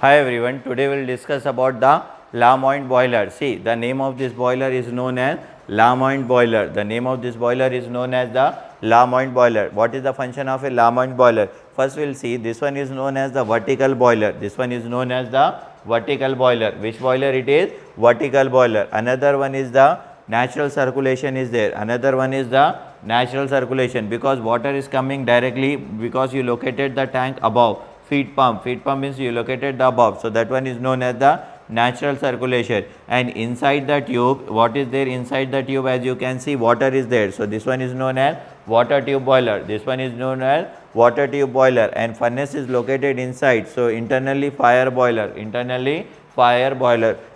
Hi everyone, today we will discuss about the Lamoint boiler. See, the name of this boiler is known as Lamoint boiler. The name of this boiler is known as the Lamoint boiler. What is the function of a Lamoint boiler? First we will see this one is known as the vertical boiler. This one is known as the vertical boiler. Which boiler it is? Vertical boiler. Another one is the natural circulation is there. Another one is the natural circulation because water is coming directly because you located the tank above. Feed pump means you located the above. So, that one is known as the natural circulation, and inside the tube, what is there inside the tube? As you can see, water is there. So, this one is known as water tube boiler. This one is known as water tube boiler, and furnace is located inside. So, internally fire boiler,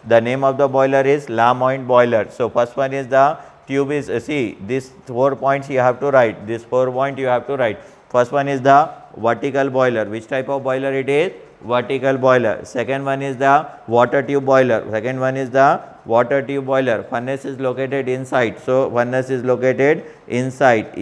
The name of the boiler is Lamoint boiler. So, first one is the tube is see these 4 points you have to write. This 4 point you have to write. First one is the vertical boiler. Which type of boiler it is? Vertical boiler. Second one is the water tube boiler. Second one is the water tube boiler. Furnace is located inside. So, furnace is located inside.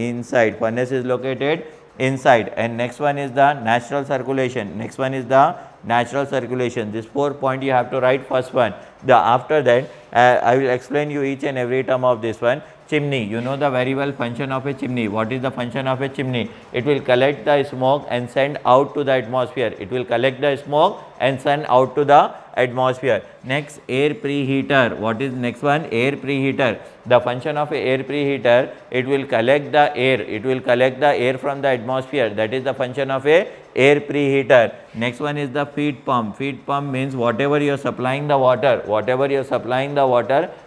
Furnace is located inside. And next one is the natural circulation. Next one is the natural circulation. This 4 point you have to write first one. After that I will explain you each and every term of this one. Chimney, you know the very well function of a chimney. What is the function of a chimney? It will collect the smoke and send out to the atmosphere. It will collect the smoke and send out to the atmosphere. Next, air preheater. What is next one? Air preheater. The function of a air preheater, it will collect the air. It will collect the air from the atmosphere. That is the function of a air preheater. Next one is the feed pump. Feed pump means whatever you are supplying the water,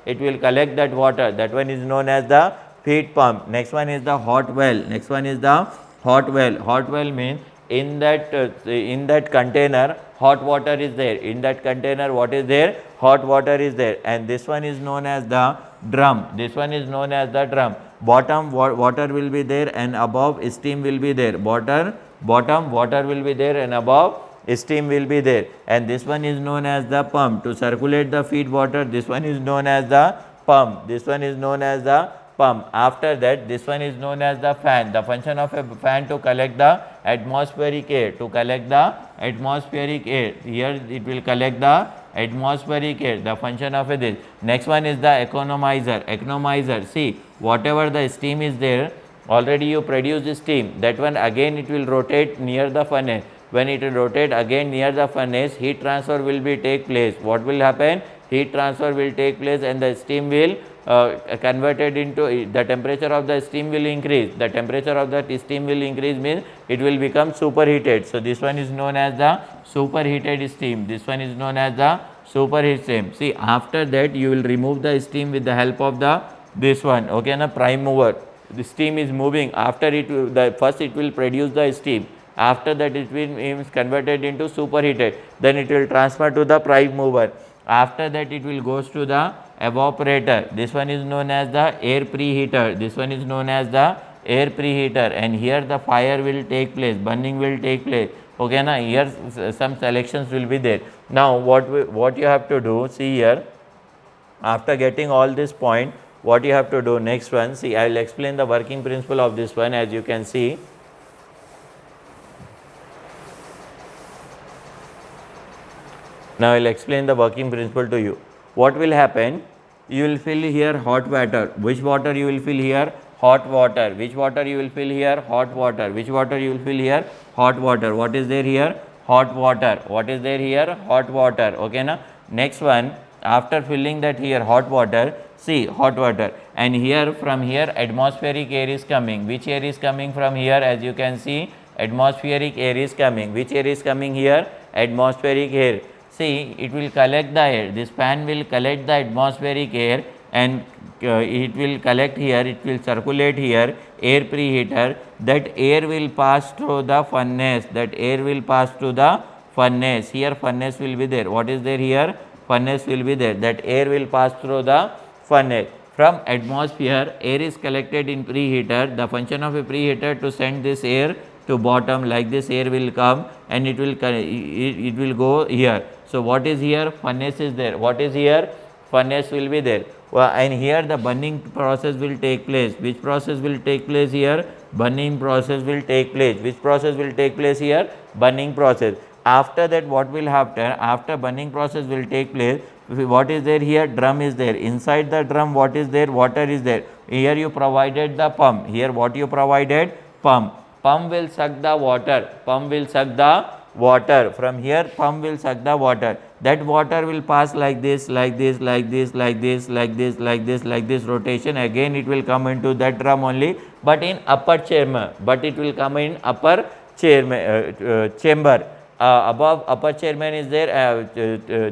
it will collect that water. That one is known as the feed pump. Next one is the hot well. Hot well means in that container hot water is there. In that container what is there? Hot water is there. And this one is known as the drum. Bottom water will be there and above steam will be there. Bottom water will be there and above steam will be there. And this one is known as the pump. To circulate the feed water, this one is known as the pump. After that, this one is known as the fan. The function of a fan to collect the atmospheric air. Here it will collect the atmospheric air. The function of this. Next one is the economizer. See, whatever the steam is there, already you produce the steam. That one again it will rotate near the furnace. When it will rotate again near the furnace, heat transfer will be take place. What will happen? Heat transfer will take place and the steam will converted into the temperature of the steam will increase. The temperature of the steam will increase means it will become superheated. So, this one is known as the superheated steam. See, after that you will remove the steam with the help of this one. Okay, na prime mover. The steam is moving. After it, first it will produce the steam. After that it will is converted into superheated. Then it will transfer to the prime mover. After that it will goes to the evaporator. This one is known as the air preheater. And here the fire will take place, burning will take place. Okay, na here some selections will be there. Now what you have to do, see here, after getting all this point, what you have to do next one, see, I will explain the working principle of this one. As you can see, now I will explain the working principle to you. What will happen? You will fill here hot water. Which water you will fill here? Hot water. Which water you will fill here? Hot water. Which water you will fill here? Hot water. What is there here? Hot water. Okay, na? Next one, after filling that here hot water, see, hot water, and here from here atmospheric air is coming. Which air is coming from here? As you can see, atmospheric air is coming. Which air is coming here? Atmospheric air. See, it will collect the air. This fan will collect the atmospheric air and it will collect here, it will circulate here, air preheater. That air will pass through the furnace. Here furnace will be there. What is there here? Furnace will be there. That air will pass through the furnace. From atmosphere, air is collected in preheater. The function of a preheater to send this air to bottom, like this air will come and it will go here. So, what is here? Furnace is there. What is here? Furnace will be there. And here the burning process will take place. Which process will take place here? Burning process will take place. Which process will take place here? Burning process. after that what will happen, after burning process will take place, what is there here, drum is there, inside the drum what is there, water is there, here you provided the pump, here what you provided, pump will suck the water, pump will suck the water from here, pump will suck the water, that water will pass like this, like this, like this, like this, like this, like this, like this rotation, again it will come into that drum only, but in upper chamber, but it will come in upper chamber. Above upper chamber is there,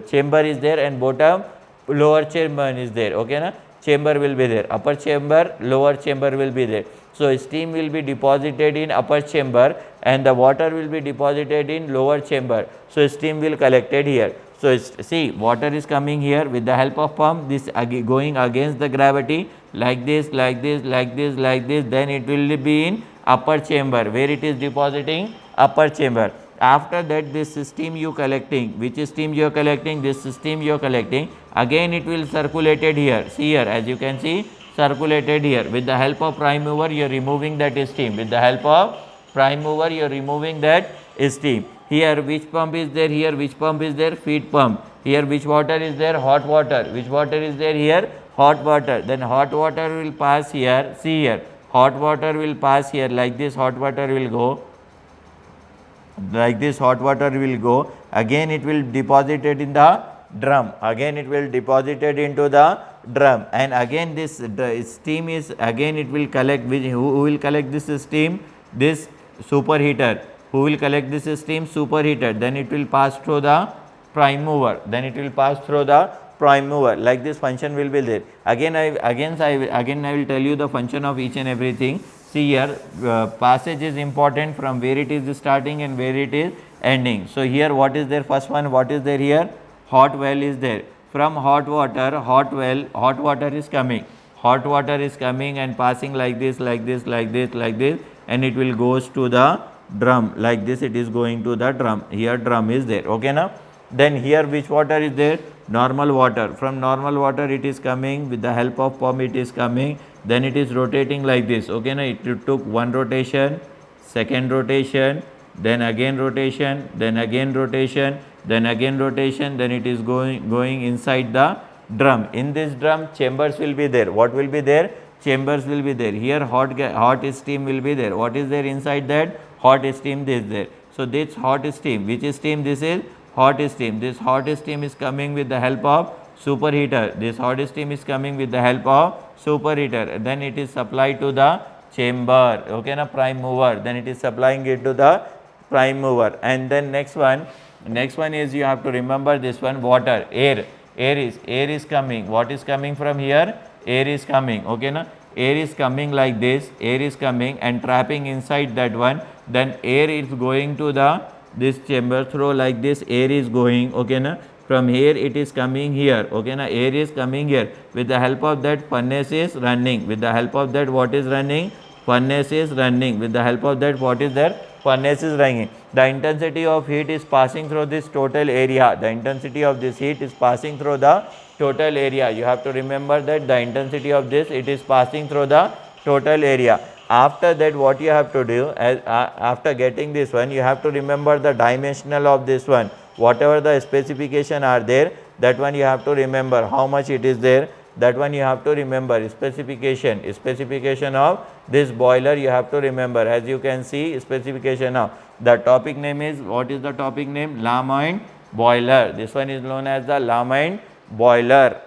chamber is there, and bottom lower chamber is there, okay na, chamber will be there, upper chamber, lower chamber will be there. So steam will be deposited in upper chamber and the water will be deposited in lower chamber. So steam will collected here. So see, water is coming here with the help of pump, this going against the gravity, like this, like this, like this, like this, then it will be in upper chamber, where it is depositing, upper chamber. After that, this steam you collecting, which steam you are collecting, this steam you are collecting, again it will circulated here, see here, as you can see, circulated here, with the help of prime mover you are removing that steam, with the help of prime mover you are removing that steam. Here which pump is there, here which pump is there, feed pump, here which water is there, hot water, which water is there here, hot water, then hot water will pass here, see here, hot water will pass here, like this hot water will go, like this hot water will go, again it will deposited in the drum, again it will deposited into the drum, and again this steam is, again it will collect, who will collect this steam, this superheater, who will collect this steam, superheater, then it will pass through the prime mover, then it will pass through the prime mover, like this function will be there. Again I will tell you the function of each and everything. See here, passage is important, from where it is starting and where it is ending. So here what is there, first one, what is there here, hot well is there, from hot water, hot well, hot water is coming, hot water is coming and passing like this, like this, like this, like this, and it will goes to the drum, like this it is going to the drum, here drum is there, okay now. Then here which water is there, normal water, from normal water it is coming, with the help of pump it is coming, then it is rotating like this, okay now, it took one rotation, second rotation, then again rotation, then again rotation, then again rotation, then it is going inside the drum. In this drum chambers will be there, what will be there, chambers will be there, here hot steam will be there, what is there inside that, hot steam is there. So this hot steam, which is steam, this is hot steam, this hot steam is coming with the help of superheater, this hot steam is coming with the help of superheater, then it is supplied to the chamber, okay na, prime mover, then it is supplying it to the prime mover. And then next one is, you have to remember this one, water, air is coming, what is coming from here, air is coming, okay na, air is coming like this, air is coming and trapping inside that one, then air is going to the this chamber through, like this air is going, okay na, from here it is coming here, okay na, air is coming here, with the help of that furnace is running, with the help of that what is running, furnace is running, with the help of that what is there, furnace is running. The intensity of heat is passing through this total area, the intensity of this heat is passing through the total area, you have to remember that the intensity of this, it is passing through the total area. After that what you have to do, after getting this one, you have to remember the dimensional of this one, whatever the specification are there, that one you have to remember, how much it is there, that one you have to remember, specification of this boiler you have to remember. As you can see, specification of the topic name is, what is the topic name, Lamoine boiler, this one is known as the Lamoine boiler.